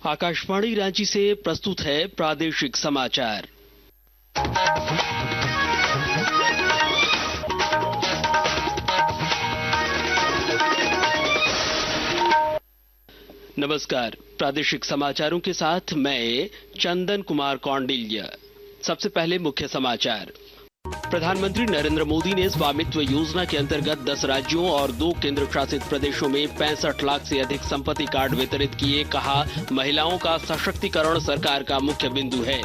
आकाशवाणी रांची से प्रस्तुत है प्रादेशिक समाचार। नमस्कार, प्रादेशिक समाचारों के साथ मैं चंदन कुमार कौंडिल्य। सबसे पहले मुख्य समाचार। प्रधानमंत्री नरेंद्र मोदी ने स्वामित्व योजना के अंतर्गत 10 राज्यों और 2 केंद्र शासित प्रदेशों में 65 लाख से अधिक संपत्ति कार्ड वितरित किए। कहा, महिलाओं का सशक्तिकरण सरकार का मुख्य बिंदु है।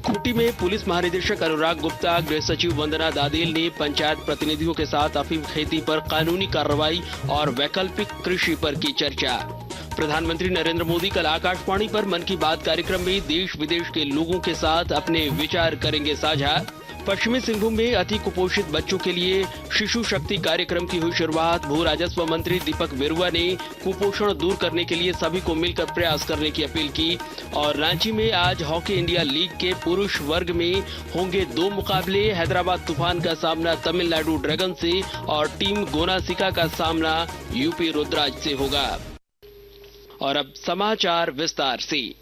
खूंटी में पुलिस महानिदेशक अनुराग गुप्ता, गृह सचिव वंदना दादेल ने पंचायत प्रतिनिधियों के साथ अफीम खेती पर कानूनी कार्रवाई और वैकल्पिक कृषि पर की चर्चा। प्रधानमंत्री नरेंद्र मोदी कल आकाशवाणी पर मन की बात कार्यक्रम में देश विदेश के लोगों के साथ अपने विचार करेंगे साझा। पश्चिमी सिंहभूम में अति कुपोषित बच्चों के लिए शिशु शक्ति कार्यक्रम की हुई शुरुआत। भू राजस्व मंत्री दीपक बिरुआ ने कुपोषण दूर करने के लिए सभी को मिलकर प्रयास करने की अपील की। और रांची में आज हॉकी इंडिया लीग के पुरुष वर्ग में होंगे 2 मुकाबले। हैदराबाद तूफान का सामना तमिलनाडु ड्रैगन से और टीम गोनासिका का सामना यूपी रुद्राज से होगा। और अब समाचार विस्तार से।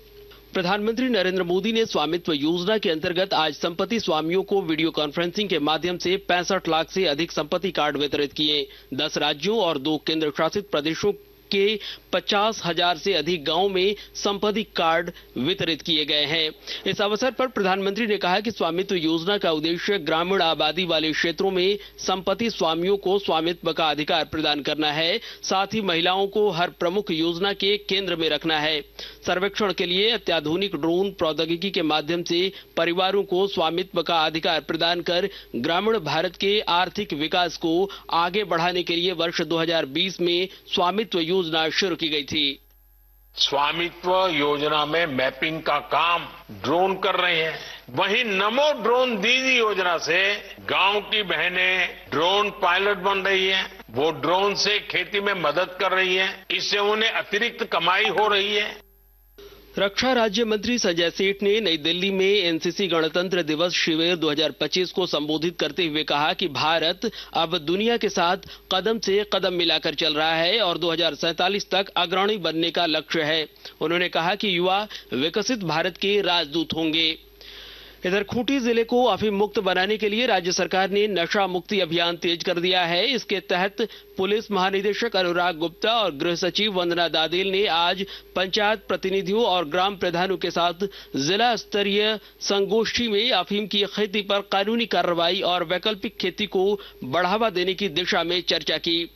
प्रधानमंत्री नरेंद्र मोदी ने स्वामित्व योजना के अंतर्गत आज संपत्ति स्वामियों को वीडियो कॉन्फ्रेंसिंग के माध्यम से 65 लाख से अधिक संपत्ति कार्ड वितरित किए। 10 राज्यों और 2 केंद्र शासित प्रदेशों के 50,000 से अधिक गांवों में संपत्ति कार्ड वितरित किए गए हैं। इस अवसर पर प्रधानमंत्री ने कहा कि स्वामित्व योजना का उद्देश्य ग्रामीण आबादी वाले क्षेत्रों में संपत्ति स्वामियों को स्वामित्व का अधिकार प्रदान करना है। साथ ही महिलाओं को हर प्रमुख योजना के केंद्र में रखना है। सर्वेक्षण के लिए अत्याधुनिक ड्रोन प्रौद्योगिकी के माध्यम से परिवारों को स्वामित्व का अधिकार प्रदान कर ग्रामीण भारत के आर्थिक विकास को आगे बढ़ाने के लिए वर्ष 2020 में स्वामित्व योजना शुरू की गई थी। स्वामित्व योजना में मैपिंग का काम ड्रोन कर रहे हैं। वहीं नमो ड्रोन दीदी योजना से गांव की बहनें ड्रोन पायलट बन रही हैं। वो ड्रोन से खेती में मदद कर रही हैं। इससे उन्हें अतिरिक्त कमाई हो रही है। रक्षा राज्य मंत्री संजय सेठ ने नई दिल्ली में एनसीसी गणतंत्र दिवस शिविर 2025 को संबोधित करते हुए कहा कि भारत अब दुनिया के साथ कदम से कदम मिलाकर चल रहा है और 2047 तक अग्रणी बनने का लक्ष्य है। उन्होंने कहा कि युवा विकसित भारत के राजदूत होंगे। इधर खूंटी जिले को अफीम मुक्त बनाने के लिए राज्य सरकार ने नशा मुक्ति अभियान तेज कर दिया है। इसके तहत पुलिस महानिदेशक अनुराग गुप्ता और गृह सचिव वंदना दादेल ने आज पंचायत प्रतिनिधियों और ग्राम प्रधानों के साथ जिला स्तरीय संगोष्ठी में अफीम की खेती पर कानूनी कार्रवाई और वैकल्पिक खेती को बढ़ावा देने की दिशा में चर्चा की।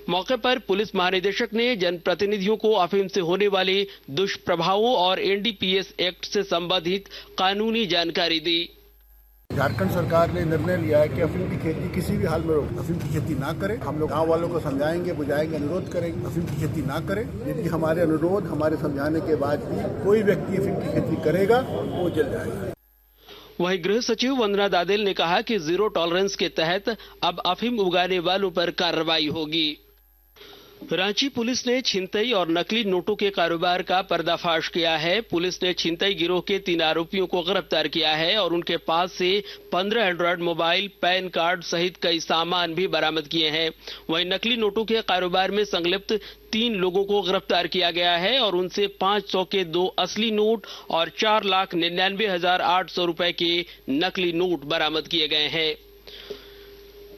मौके पर पुलिस महानिदेशक ने जनप्रतिनिधियों को अफीम से होने वाले दुष्प्रभावों और एनडीपीएस एक्ट से संबंधित कानूनी जानकारी दी। झारखंड सरकार ने निर्णय लिया है कि अफीम की खेती किसी भी हाल में अफीम की खेती ना करें। हम लोग गांव वालों को समझाएंगे, बुझाएंगे, अनुरोध करेंगे अफीम की खेती ना करें। यदि हमारे अनुरोध, हमारे समझाने के बाद भी कोई व्यक्ति अफीम की खेती करेगा वो जल जाएगा। वहीं गृह सचिव वंदना दादेल ने कहा कि जीरो टॉलरेंस के तहत अब अफीम उगाने वालों पर कार्रवाई होगी। रांची पुलिस ने छिनतई और नकली नोटों के कारोबार का पर्दाफाश किया है। पुलिस ने छिनतई गिरोह के 3 आरोपियों को गिरफ्तार किया है और उनके पास से 15 एंड्रॉयड मोबाइल, पैन कार्ड सहित कई सामान भी बरामद किए हैं। वहीं नकली नोटों के कारोबार में संलिप्त 3 लोगों को गिरफ्तार किया गया है और उनसे 500 के 2 असली नोट और 4,99,800 रुपए के नकली नोट बरामद किए गए हैं।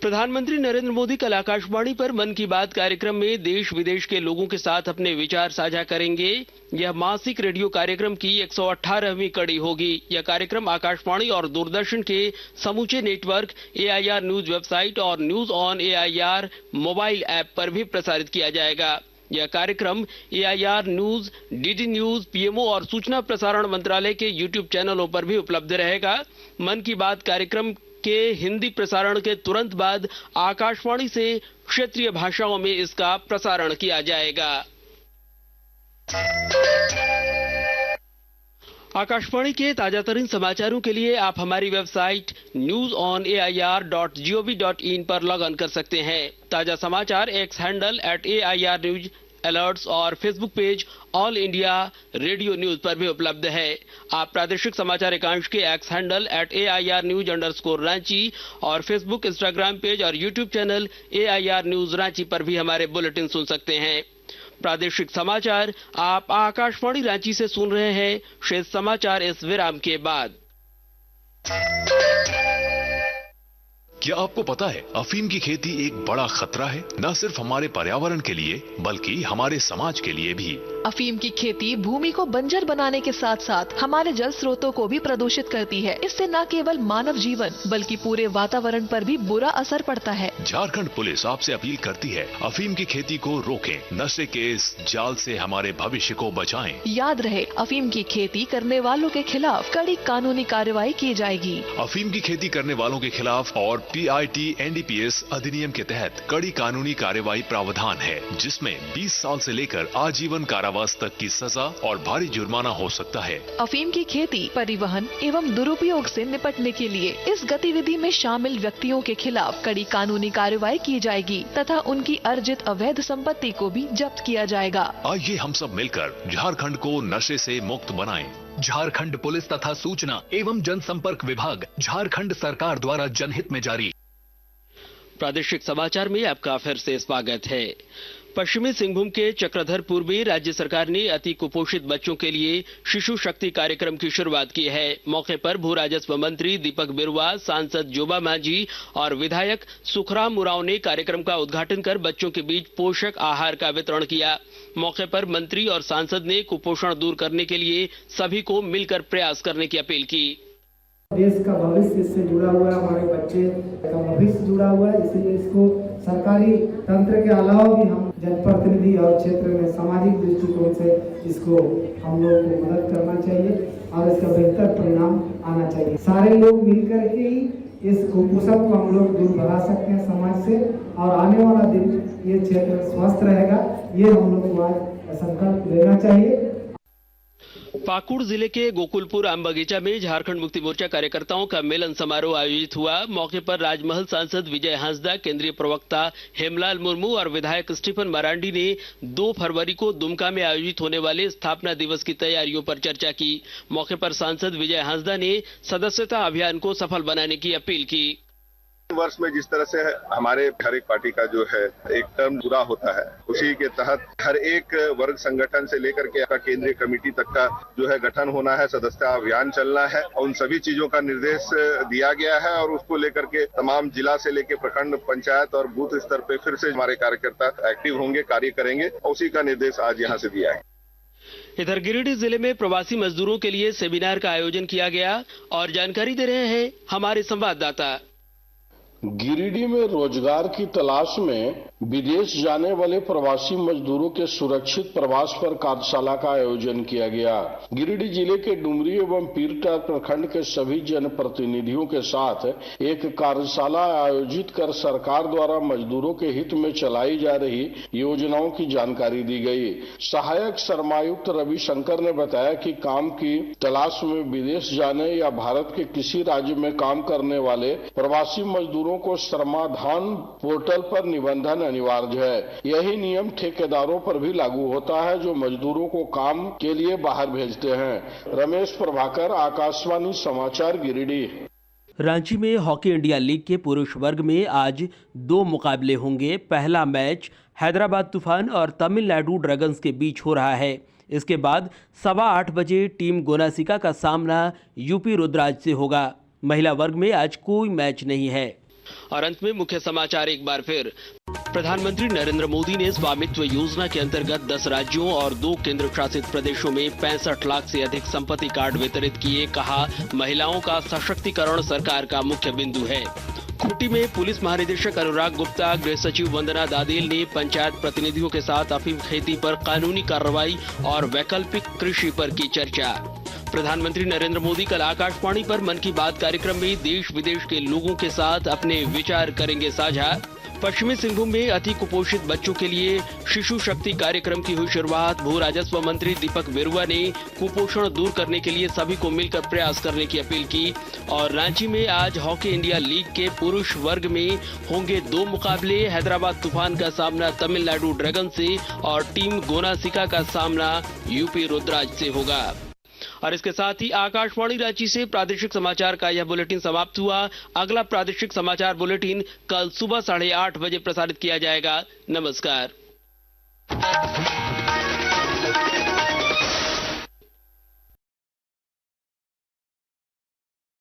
प्रधानमंत्री नरेंद्र मोदी कल आकाशवाणी पर मन की बात कार्यक्रम में देश विदेश के लोगों के साथ अपने विचार साझा करेंगे। यह मासिक रेडियो कार्यक्रम की 118वीं कड़ी होगी। यह कार्यक्रम आकाशवाणी और दूरदर्शन के समूचे नेटवर्क, AIR न्यूज वेबसाइट और news on AIR mobile app पर भी प्रसारित किया जाएगा। यह कार्यक्रम AIR news, DD news, PMO और सूचना प्रसारण मंत्रालय के YouTube चैनलों पर भी उपलब्ध रहेगा। मन की बात कार्यक्रम के हिंदी प्रसारण के तुरंत बाद आकाशवाणी से क्षेत्रीय भाषाओं में इसका प्रसारण किया जाएगा। आकाशवाणी के ताजातरीन समाचारों के लिए आप हमारी वेबसाइट newsonair.gov.in पर लॉग इन कर सकते हैं। ताजा समाचार X handle @AIR news alerts और Facebook page All India Radio news पर भी उपलब्ध है। आप प्रादेशिक समाचार एकांश के X handle @AIR news_ Ranchi और फेसबुक, इंस्टाग्राम पेज और YouTube channel AIR news Ranchi पर भी हमारे बुलेटिन सुन सकते हैं। प्रादेशिक समाचार आप आकाशवाणी रांची से सुन रहे हैं। शेष समाचार इस विराम के बाद। क्या आपको पता है अफीम की खेती एक बड़ा खतरा है, न सिर्फ हमारे पर्यावरण के लिए बल्कि हमारे समाज के लिए भी। अफीम की खेती भूमि को बंजर बनाने के साथ साथ हमारे जल स्रोतों को भी प्रदूषित करती है। इससे न केवल मानव जीवन बल्कि पूरे वातावरण पर भी बुरा असर पड़ता है। झारखंड पुलिस आपसे अपील करती है, अफीम की खेती को रोकें, नशे के इस जाल से हमारे भविष्य को बचाएं। याद रहे, अफीम की खेती करने वालों के खिलाफ कड़ी कानूनी कार्रवाई की जाएगी। अफीम की खेती करने वालों के खिलाफ और PIT NDPS अधिनियम के तहत कड़ी कानूनी कार्यवाही प्रावधान है, जिसमें 20 साल से लेकर आजीवन कारावास तक की सजा और भारी जुर्माना हो सकता है। अफीम की खेती, परिवहन एवं दुरुपयोग से निपटने के लिए इस गतिविधि में शामिल व्यक्तियों के खिलाफ कड़ी कानूनी कार्रवाई की जाएगी तथा उनकी अर्जित अवैध संपत्ति को भी जब्त किया जाएगा। आइए हम सब मिलकर झारखंड को नशे से मुक्त बनाएं। झारखंड पुलिस तथा सूचना एवं जनसंपर्क विभाग, झारखंड सरकार द्वारा जनहित में जारी। प्रादेशिक समाचार में आपका फिर से स्वागत है। पश्चिमी सिंहभूम के चक्रधरपुर में राज्य सरकार ने अति कुपोषित बच्चों के लिए शिशु शक्ति कार्यक्रम की शुरुआत की है। मौके पर भू राजस्व मंत्री दीपक बिरुवा, सांसद जोबा मांझी और विधायक सुखराम उरांव ने कार्यक्रम का उद्घाटन कर बच्चों के बीच पोषक आहार का वितरण किया। मौके पर मंत्री और सांसद ने कुपोषण दूर करने के लिए सभी को मिलकर प्रयास करने की अपील की। देश का भविष्य इससे जुड़ा हुआ है, हमारे बच्चे का भविष्य जुड़ा हुआ है, इसलिए इसको सरकारी तंत्र के अलावा भी हम जनप्रतिनिधि और क्षेत्र में सामाजिक दृष्टिकोण से इसको हम लोगों को मदद करना चाहिए और इसका बेहतर परिणाम आना चाहिए। सारे लोग मिलकर के ही इस कुपोषण को हम लोग दूर भगा सकते हैं समाज से, और आने वाला दिन ये क्षेत्र स्वस्थ रहेगा, ये हम लोग को आज संकल्प लेना चाहिए। पाकुड़ जिले के गोकुलपुर आम बगीचा में झारखंड मुक्ति मोर्चा कार्यकर्ताओं का मिलन समारोह आयोजित हुआ। मौके पर राजमहल सांसद विजय हांसदा, केंद्रीय प्रवक्ता हेमलाल मुर्मू और विधायक स्टीफन मरांडी ने 2 फरवरी को दुमका में आयोजित होने वाले स्थापना दिवस की तैयारियों पर चर्चा की। मौके पर सांसद विजय हांसदा ने सदस्यता अभियान को सफल बनाने की अपील की। वर्ष में जिस तरह से हमारे हर एक पार्टी का जो है एक टर्म पूरा होता है, उसी के तहत हर एक वर्ग संगठन से लेकर के केंद्रीय कमेटी तक का जो है गठन होना है, सदस्यता अभियान चलना है, और उन सभी चीजों का निर्देश दिया गया है और उसको लेकर के तमाम जिला से लेकर प्रखंड, पंचायत और बूथ स्तर पे फिर से हमारे कार्यकर्ता एक्टिव होंगे, कार्य करेंगे, और उसी का निर्देश आज यहाँ से दिया है। इधर गिरिडीह जिले में प्रवासी मजदूरों के लिए सेमिनार का आयोजन किया गया और जानकारी दे रहे हैं हमारे संवाददाता। गिरिडीह में रोजगार की तलाश में विदेश जाने वाले प्रवासी मजदूरों के सुरक्षित प्रवास पर कार्यशाला का आयोजन किया गया। गिरिडीह जिले के डुमरी एवं पीरटार प्रखंड के सभी जनप्रतिनिधियों के साथ एक कार्यशाला आयोजित कर सरकार द्वारा मजदूरों के हित में चलाई जा रही योजनाओं की जानकारी दी गई। सहायक श्रमायुक्त रविशंकर ने बताया कि काम की तलाश में विदेश जाने या भारत के किसी राज्य में काम करने वाले प्रवासी मजदूरों को श्रमाधान पोर्टल पर निबंधन अनिवार्य है। यही नियम ठेकेदारों पर भी लागू होता है जो मजदूरों को काम के लिए बाहर भेजते हैं। रमेश प्रभाकर, आकाशवाणी समाचार, गिरिडीह। रांची में हॉकी इंडिया लीग के पुरुष वर्ग में आज 2 मुकाबले होंगे। पहला मैच हैदराबाद तूफान और तमिलनाडु ड्रैगन्स के बीच हो रहा है। इसके बाद 8:15 बजे टीम गोनासिका का सामना यूपी रुद्राज से होगा। महिला वर्ग में आज कोई मैच नहीं है। और अंत में मुख्य समाचार एक बार फिर। प्रधानमंत्री नरेंद्र मोदी ने स्वामित्व योजना के अंतर्गत 10 राज्यों और 2 केंद्र शासित प्रदेशों में 65 लाख से अधिक संपत्ति कार्ड वितरित किए। कहा, महिलाओं का सशक्तिकरण सरकार का मुख्य बिंदु है। खूंटी में पुलिस महानिदेशक अनुराग गुप्ता, गृह सचिव वंदना दादेल ने पंचायत प्रतिनिधियों के साथ अफीम खेती पर कानूनी कार्रवाई और वैकल्पिक कृषि पर की चर्चा। प्रधानमंत्री नरेंद्र मोदी कल आकाशवाणी पर मन की बात कार्यक्रम में देश विदेश के लोगों के साथ अपने विचार करेंगे साझा। पश्चिमी सिंहभूम में अति कुपोषित बच्चों के लिए शिशु शक्ति कार्यक्रम की हुई शुरुआत। भू राजस्व मंत्री दीपक बिरुवा ने कुपोषण दूर करने के लिए सभी को मिलकर प्रयास करने की अपील की। और रांची में आज हॉकी इंडिया लीग के पुरुष वर्ग में होंगे 2 मुकाबले। हैदराबाद तूफान का सामना तमिलनाडु ड्रैगन से और टीम गोनासिका का सामना यूपी रुद्राज से होगा। और इसके साथ ही आकाशवाणी रांची से प्रादेशिक समाचार का यह बुलेटिन समाप्त हुआ। अगला प्रादेशिक समाचार बुलेटिन कल सुबह 8:30 बजे प्रसारित किया जाएगा। नमस्कार।